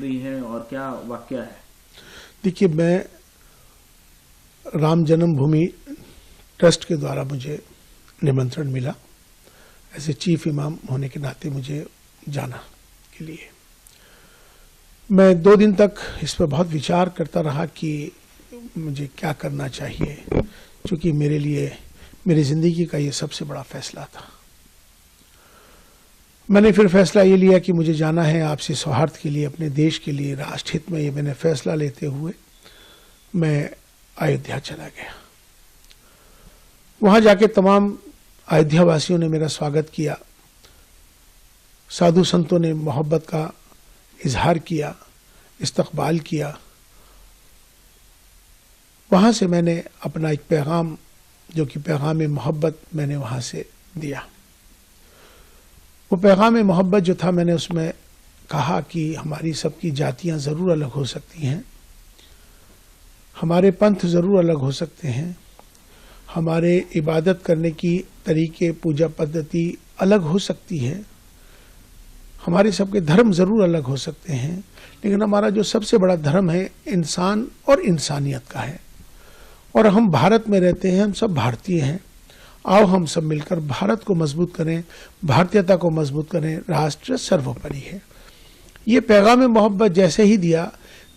रही है और क्या वाक्य है? देखिए, मैं राम जन्मभूमि ट्रस्ट के द्वारा मुझे निमंत्रण मिला, ऐसे चीफ इमाम होने के नाते मुझे जाना के लिए। मैं 2 दिन तक इस पर बहुत विचार करता रहा कि मुझे क्या करना चाहिए, क्योंकि मेरे लिए मेरी जिंदगी का ये सबसे बड़ा फैसला था। मैंने फिर फैसला ये लिया कि मुझे जाना है आपसी सौहार्द के लिए, अपने देश के लिए, राष्ट्रहित में। ये मैंने फैसला लेते हुए मैं अयोध्या चला गया। वहां जाके तमाम अयोध्या वासियों ने मेरा स्वागत किया, साधु संतों ने मोहब्बत का इजहार किया, इस्तकबाल किया। वहां से मैंने अपना एक पैगाम, जो कि पैगाम मोहब्बत, मैंने वहां से दिया। वो पैगाम मोहब्बत जो था, मैंने उसमें कहा कि हमारी सबकी जातियां जरूर अलग हो सकती हैं, हमारे पंथ जरूर अलग हो सकते हैं, हमारे इबादत करने की तरीके, पूजा पद्धति अलग हो सकती है, हमारे सबके धर्म जरूर अलग हो सकते हैं, लेकिन हमारा जो सबसे बड़ा धर्म है इंसान और इंसानियत का है। और हम भारत में रहते हैं, हम सब भारतीय हैं। आओ हम सब मिलकर भारत को मजबूत करें, भारतीयता को मजबूत करें, राष्ट्र सर्वोपरि है। ये पैगाम मोहब्बत जैसे ही दिया,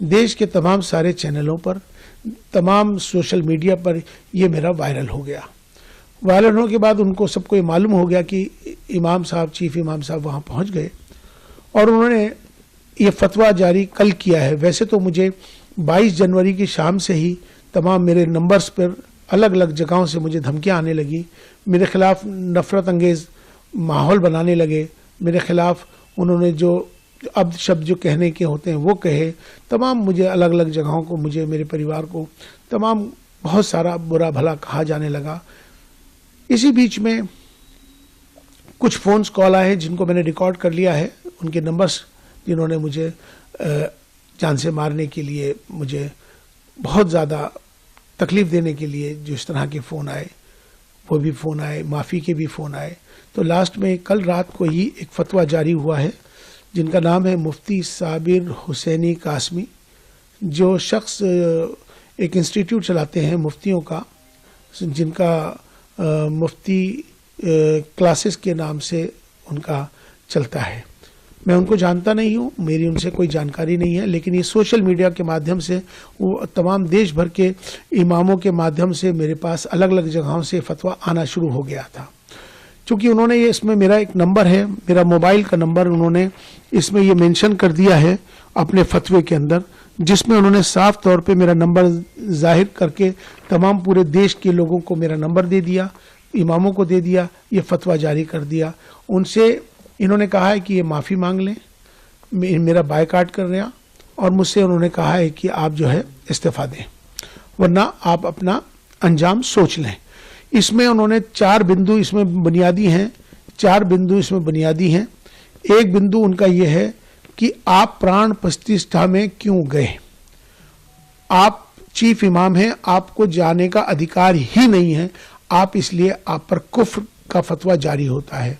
देश के तमाम सारे चैनलों पर, तमाम सोशल मीडिया पर ये मेरा वायरल हो गया। वायरल होने के बाद उनको सबको ये मालूम हो गया कि इमाम साहब, चीफ इमाम साहब वहाँ पहुँच गए और उन्होंने ये फतवा जारी कल किया है। वैसे तो मुझे 22 जनवरी की शाम से ही तमाम मेरे नंबर्स पर अलग अलग जगहों से मुझे धमकियां आने लगी, मेरे खिलाफ नफरत अंगेज माहौल बनाने लगे, मेरे खिलाफ उन्होंने जो अब शब्द जो कहने के होते हैं वो कहे। तमाम मुझे अलग अलग जगहों को, मुझे, मेरे परिवार को तमाम बहुत सारा बुरा भला कहा जाने लगा। इसी बीच में कुछ फोन्स कॉल आए जिनको मैंने रिकॉर्ड कर लिया है, उनके नंबर्स, जिन्होंने मुझे जान से मारने के लिए, मुझे बहुत ज़्यादा तकलीफ देने के लिए जो इस तरह के फ़ोन आए, वो भी फ़ोन आए, माफ़ी के भी फ़ोन आए। तो लास्ट में कल रात को ही एक फतवा जारी हुआ है, जिनका नाम है मुफ्ती साबिर हुसैनी कासमी, जो शख्स एक इंस्टीट्यूट चलाते हैं मुफ्तियों का, जिनका मुफ्ती क्लासेस के नाम से उनका चलता है। मैं उनको जानता नहीं हूँ, मेरी उनसे कोई जानकारी नहीं है, लेकिन ये सोशल मीडिया के माध्यम से, वो तमाम देश भर के इमामों के माध्यम से मेरे पास अलग अलग जगहों से फतवा आना शुरू हो गया था। चूँकि उन्होंने ये, इसमें मेरा एक नंबर है, मेरा मोबाइल का नंबर उन्होंने इसमें ये मेंशन कर दिया है अपने फतवे के अंदर, जिसमें उन्होंने साफ तौर पे मेरा नंबर जाहिर करके तमाम पूरे देश के लोगों को मेरा नंबर दे दिया, इमामों को दे दिया, ये फतवा जारी कर दिया। उनसे इन्होंने कहा है कि ये माफ़ी मांग लें, मेरा बायकाट कर रहे हैं, और मुझसे उन्होंने कहा है कि आप जो है इस्तीफा दें, वरना आप अपना अंजाम सोच लें। इसमें उन्होंने 4 बिंदु इसमें बुनियादी हैं, 4 बिंदु इसमें बुनियादी हैं। एक बिंदु उनका ये है कि आप प्राण प्रतिष्ठा में क्यों गए, आप चीफ इमाम हैं, आपको जाने का अधिकार ही नहीं है, आप इसलिए आप पर कुफ्र का फतवा जारी होता है।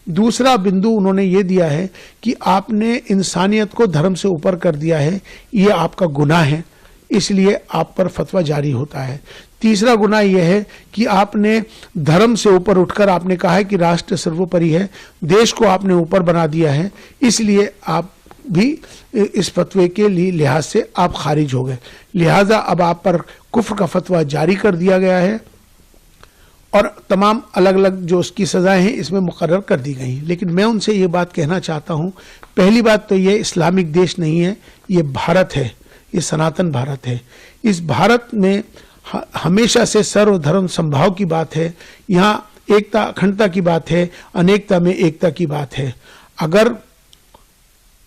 दूसरा बिंदु उन्होंने ये दिया है कि आपने इंसानियत को धर्म से ऊपर कर दिया है, ये आपका गुनाह है, इसलिए आप पर फतवा जारी होता है। तीसरा गुनाह यह है कि आपने धर्म से ऊपर उठकर आपने कहा है कि राष्ट्र सर्वोपरि है, देश को आपने ऊपर बना दिया है, इसलिए आप भी इस फतवे के लिहाज से आप खारिज हो गए। लिहाजा अब आप पर कुफ्र का फतवा जारी कर दिया गया है और तमाम अलग अलग जो उसकी सजाएं हैं इसमें मुकर्रर कर दी गई। लेकिन मैं उनसे ये बात कहना चाहता हूँ, पहली बात तो ये इस्लामिक देश नहीं है, ये भारत है, ये सनातन भारत है। इस भारत में हमेशा से सर्वधर्म संभाव की बात है, यहाँ एकता अखंडता की बात है, अनेकता में एकता की बात है। अगर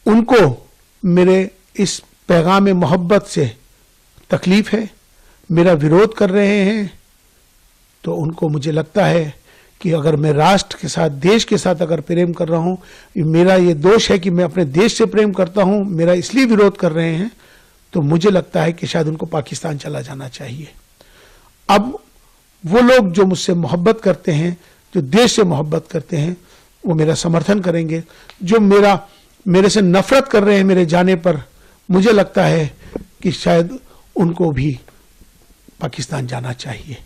उनको मेरे इस पैगाम मोहब्बत से तकलीफ है, मेरा विरोध कर रहे हैं, तो उनको, मुझे लगता है कि अगर मैं राष्ट्र के साथ, देश के साथ अगर प्रेम कर रहा हूँ, मेरा ये दोष है कि मैं अपने देश से प्रेम करता हूँ, मेरा इसलिए विरोध कर रहे हैं, तो मुझे लगता है कि शायद उनको पाकिस्तान चला जाना चाहिए। अब वो लोग जो मुझसे मोहब्बत करते हैं, जो देश से मोहब्बत करते हैं, वो मेरा समर्थन करेंगे। जो मेरे से नफरत कर रहे हैं मेरे जाने पर, मुझे लगता है कि शायद उनको भी पाकिस्तान जाना चाहिए।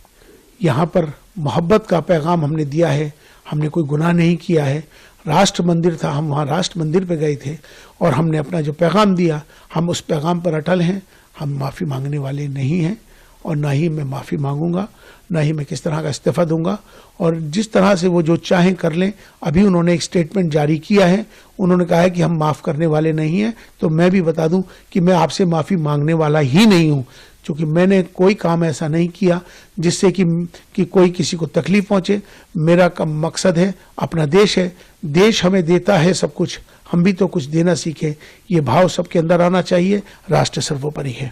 यहाँ पर मोहब्बत का पैगाम हमने दिया है, हमने कोई गुनाह नहीं किया है। राष्ट्र मंदिर था, हम वहाँ राष्ट्र मंदिर पे गए थे और हमने अपना जो पैगाम दिया, हम उस पैगाम पर अटल हैं। हम माफ़ी मांगने वाले नहीं हैं और ना ही मैं माफ़ी मांगूंगा, ना ही मैं किस तरह का इस्तीफ़ा दूंगा। और जिस तरह से वो जो चाहें कर लें। अभी उन्होंने एक स्टेटमेंट जारी किया है, उन्होंने कहा है कि हम माफ़ करने वाले नहीं हैं। तो मैं भी बता दूं कि मैं आपसे माफ़ी मांगने वाला ही नहीं हूं, क्योंकि मैंने कोई काम ऐसा नहीं किया जिससे कि कोई किसी को तकलीफ पहुंचे। मेरा मकसद है, अपना देश है, देश हमें देता है सब कुछ, हम भी तो कुछ देना सीखें। ये भाव सबके अंदर आना चाहिए। राष्ट्र सर्वोपरि है।